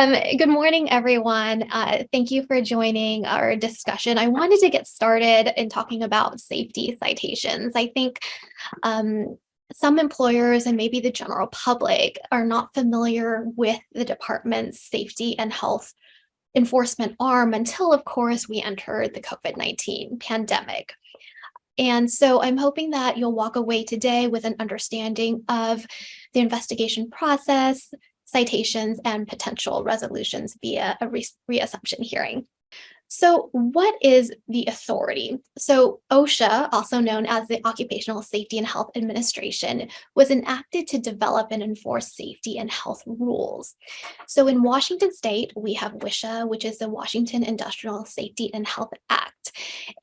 Good morning, everyone. Thank you for joining our discussion. I wanted to get started in talking about safety citations. I think um, some employers and maybe the general public are not familiar with the department's safety and health enforcement arm until, of course, we entered the COVID-19 pandemic. And so I'm hoping that you'll walk away today with an understanding of the investigation process, citations, and potential resolutions via a reassumption hearing. So, what is the authority? So, OSHA, also known as the Occupational Safety and Health Administration, was enacted to develop and enforce safety and health rules. So, in Washington state, we have WISHA, which is the Washington Industrial Safety and Health Act.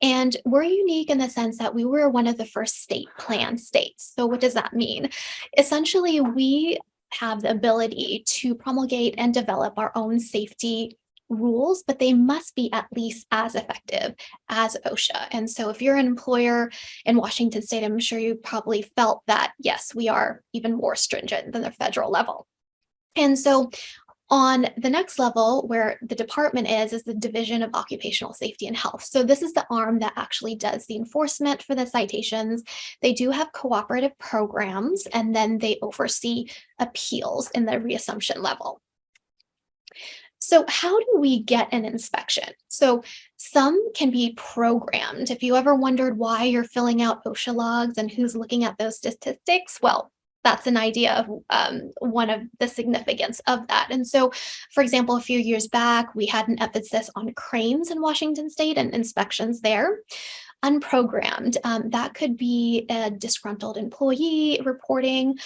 And we're unique in the sense that we were one of the first state plan states. So, what does that mean? Essentially, we have the ability to promulgate and develop our own safety rules, but they must be at least as effective as OSHA. And so if you're an employer in Washington state, I'm sure you probably felt that, yes, we are even more stringent than the federal level. And so on the next level, where the department is the Division of Occupational Safety and Health. So this is the arm that actually does the enforcement for the citations. They do have cooperative programs, and then they oversee appeals in the reassumption level. So how do we get an inspection? So some can be programmed. If you ever wondered why you're filling out OSHA logs and who's looking at those statistics, well, that's an idea of one of the significance of that. And so, for example, a few years back, we had an emphasis on cranes in Washington state and inspections there. Unprogrammed, that could be a disgruntled employee reporting.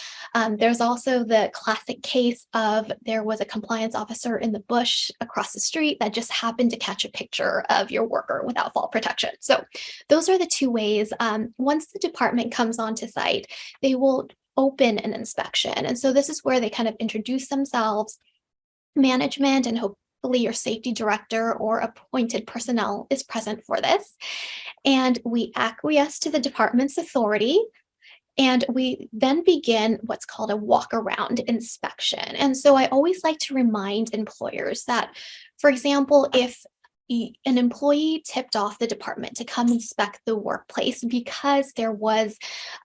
There's also the classic case of there was a compliance officer in the bush across the street that just happened to catch a picture of your worker without fall protection. So those are the two ways. Once the department comes onto site, they will open an inspection. And so this is where they kind of introduce themselves, management, and hopefully your safety director or appointed personnel is present for this. And we acquiesce to the department's authority. And we then begin what's called a walk around inspection. And so I always like to remind employers that, for example, if an employee tipped off the department to come inspect the workplace because there was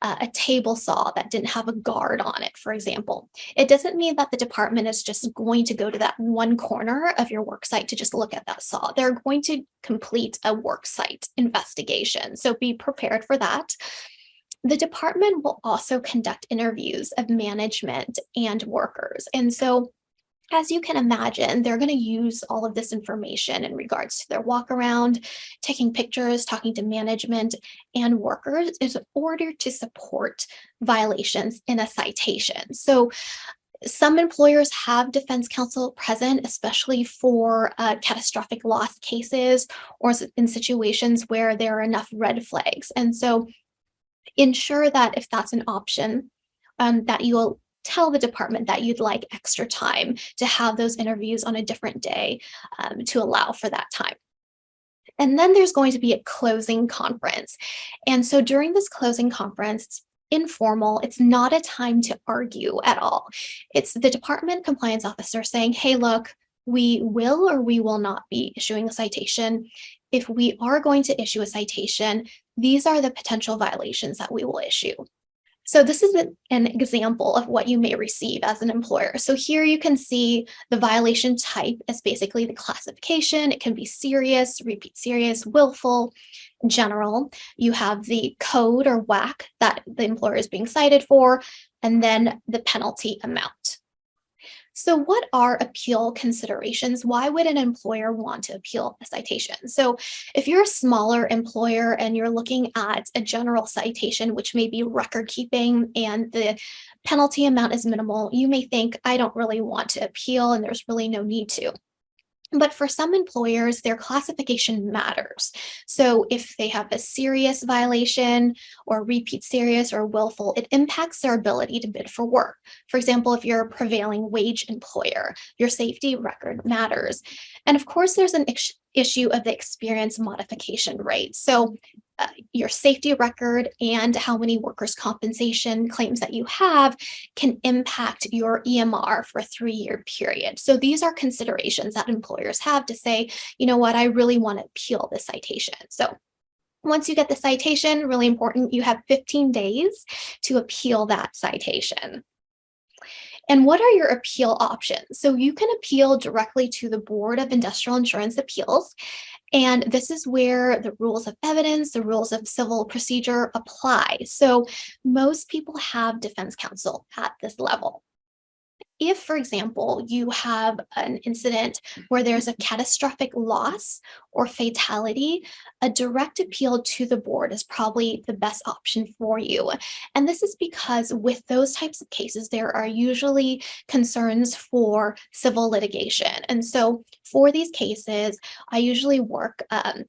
a table saw that didn't have a guard on it, for example. It doesn't mean that the department is just going to go to that one corner of your work site to just look at that saw. They're going to complete a work site investigation. So be prepared for that. The department will also conduct interviews of management and workers. And so as you can imagine, they're going to use all of this information in regards to their walk around, taking pictures, talking to management and workers in order to support violations in a citation. So some employers have defense counsel present, especially for catastrophic loss cases or in situations where there are enough red flags. And so ensure that if that's an option, that you'll tell the department that you'd like extra time to have those interviews on a different day to allow for that time. And then there's going to be a closing conference. And so during this closing conference, it's informal. It's not a time to argue at all. It's the department compliance officer saying, hey, look, we will or we will not be issuing a citation. If we are going to issue a citation, these are the potential violations that we will issue. So this is an example of what you may receive as an employer. So here you can see the violation type is basically the classification. It can be serious, repeat serious, willful, general. You have the code or WAC that the employer is being cited for, and then the penalty amount. So what are appeal considerations? Why would an employer want to appeal a citation? So if you're a smaller employer and you're looking at a general citation, which may be record keeping and the penalty amount is minimal, you may think, I don't really want to appeal and there's really no need to. But for some employers, their classification matters. So if they have a serious violation or repeat serious or willful, it impacts their ability to bid for work. For example, if you're a prevailing wage employer, your safety record matters. And of course, there's an issue of the experience modification rate. So your safety record and how many workers' compensation claims that you have can impact your EMR for a 3-year period. So these are considerations that employers have to say, you know what, I really want to appeal this citation. So once you get the citation, really important, you have 15 days to appeal that citation. And what are your appeal options? So you can appeal directly to the Board of Industrial Insurance Appeals. And this is where the rules of evidence, the rules of civil procedure apply. So most people have defense counsel at this level. If, for example, you have an incident where there's a catastrophic loss or fatality, a direct appeal to the board is probably the best option for you. And this is because with those types of cases, there are usually concerns for civil litigation. And so for these cases, I usually work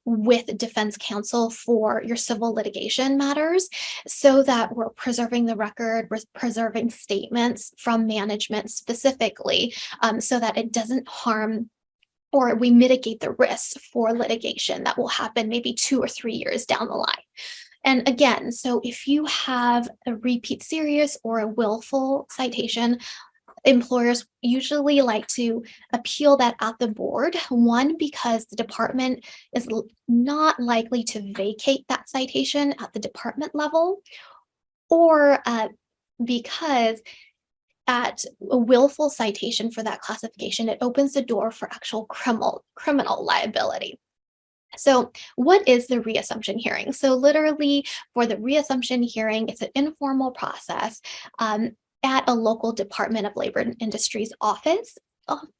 with defense counsel for your civil litigation matters so that we're preserving the record, we're preserving statements from management specifically, so that it doesn't harm or we mitigate the risks for litigation that will happen maybe 2 or 3 years down the line. And again, so if you have a repeat serious or a willful citation, employers usually like to appeal that at the board. One, because the department is not likely to vacate that citation at the department level, or because at a willful citation for that classification, it opens the door for actual criminal liability. So what is the reassumption hearing? So literally for the reassumption hearing, it's an informal process at a local Department of Labor and Industries office,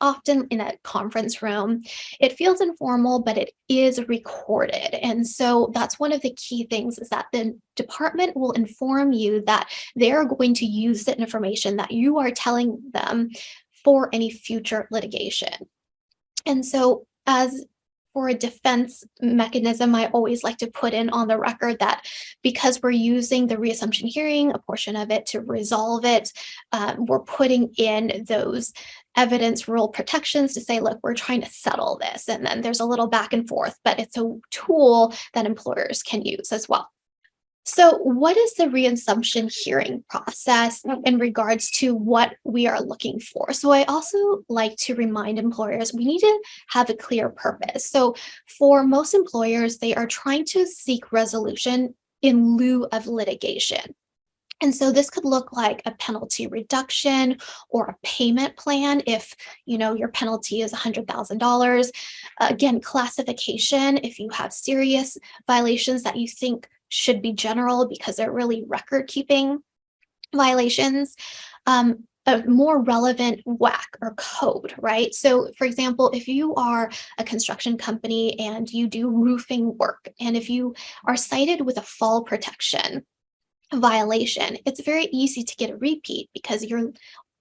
often in a conference room. It feels informal, but it is recorded. And so that's one of the key things is that the department will inform you that they're going to use the information that you are telling them for any future litigation. And so as for a defense mechanism, I always like to put in on the record that because we're using the reassumption hearing, a portion of it to resolve it, we're putting in those evidence rule protections to say, look, we're trying to settle this. And then there's a little back and forth, but it's a tool that employers can use as well. So what is the reassumption hearing process in regards to what we are looking for? So I also like to remind employers we need to have a clear purpose. So for most employers, they are trying to seek resolution in lieu of litigation. And so this could look like a penalty reduction or a payment plan if your penalty is $100,000. Again, classification if you have serious violations that you think should be general because they're really record keeping violations. A more relevant WAC or code, right? So for example, if you are a construction company and you do roofing work, and if you are cited with a fall protection violation, it's very easy to get a repeat because you're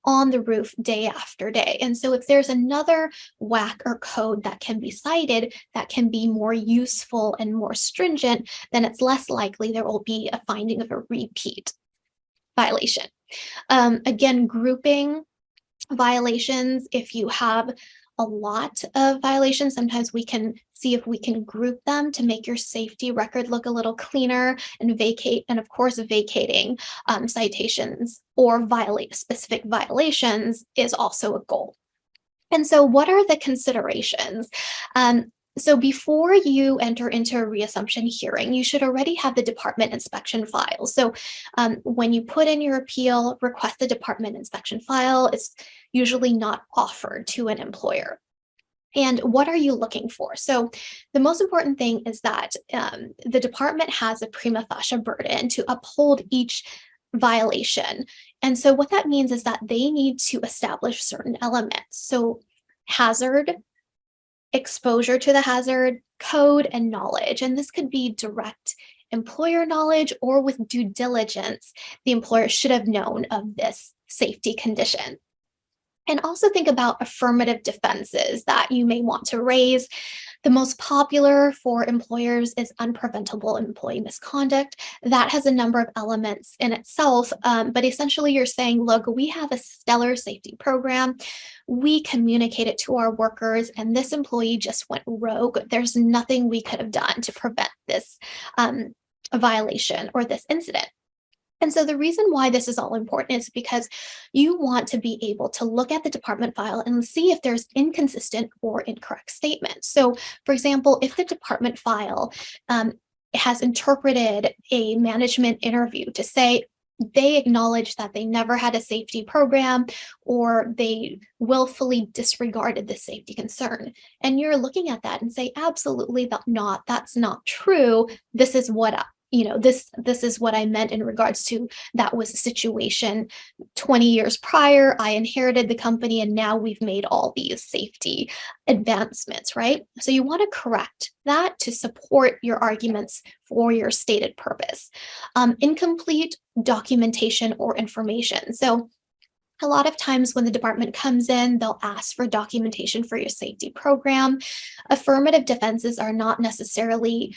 on the roof day after day. And so if there's another WAC or code that can be cited that can be more useful and more stringent, then it's less likely there will be a finding of a repeat violation. Again, grouping violations, if you have a lot of violations, sometimes we can see if we can group them to make your safety record look a little cleaner and vacate. And of course, vacating citations or violate specific violations is also a goal. And so what are the considerations? So before you enter into a reassumption hearing, you should already have the department inspection file. So when you put in your appeal, request the department inspection file. It's usually not offered to an employer. And what are you looking for? So the most important thing is that the department has a prima facie burden to uphold each violation. And so what that means is that they need to establish certain elements. So hazard, exposure to the hazard, code, and knowledge. And this could be direct employer knowledge or with due diligence, the employer should have known of this safety condition. And also think about affirmative defenses that you may want to raise. The most popular for employers is unpreventable employee misconduct. That has a number of elements in itself, but essentially you're saying, look, we have a stellar safety program. We communicate it to our workers, and this employee just went rogue. There's nothing we could have done to prevent this violation or this incident. And so the reason why this is all important is because you want to be able to look at the department file and see if there's inconsistent or incorrect statements. So, for example, if the department file has interpreted a management interview to say they acknowledge that they never had a safety program or they willfully disregarded the safety concern, and you're looking at that and say, absolutely not, that's not true. This is what this is what I meant in regards to that was a situation 20 years prior. I inherited the company and now we've made all these safety advancements, right? So you want to correct that to support your arguments for your stated purpose. Incomplete documentation or information. So a lot of times when the department comes in, they'll ask for documentation for your safety program. Affirmative defenses are not necessarily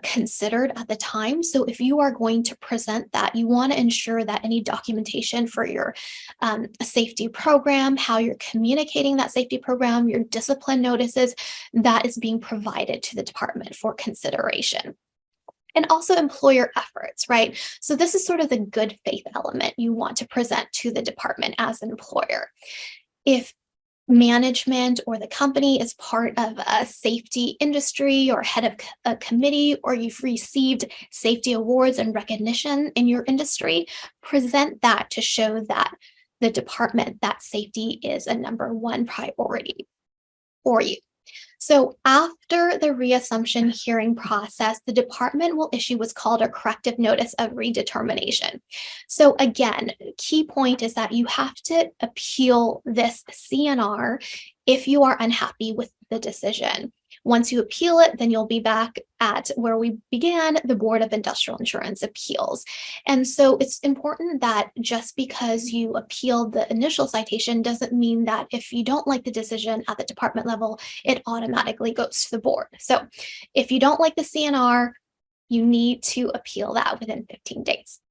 considered at the time. So if you are going to present that, you want to ensure that any documentation for your safety program, how you're communicating that safety program, your discipline notices, that is being provided to the department for consideration. And also employer efforts, right? So this is sort of the good faith element you want to present to the department as an employer. If management or the company is part of a safety industry or head of a committee, or you've received safety awards and recognition in your industry, present that to show that the department, that safety is a number one priority for you. So after the reassumption hearing process, the department will issue what's called a corrective notice of redetermination. So again, key point is that you have to appeal this CNR if you are unhappy with the decision. Once you appeal it, then you'll be back at where we began, the Board of Industrial Insurance Appeals. And so it's important that just because you appeal the initial citation doesn't mean that if you don't like the decision at the department level, it automatically goes to the board. So if you don't like the CNR, you need to appeal that within 15 days.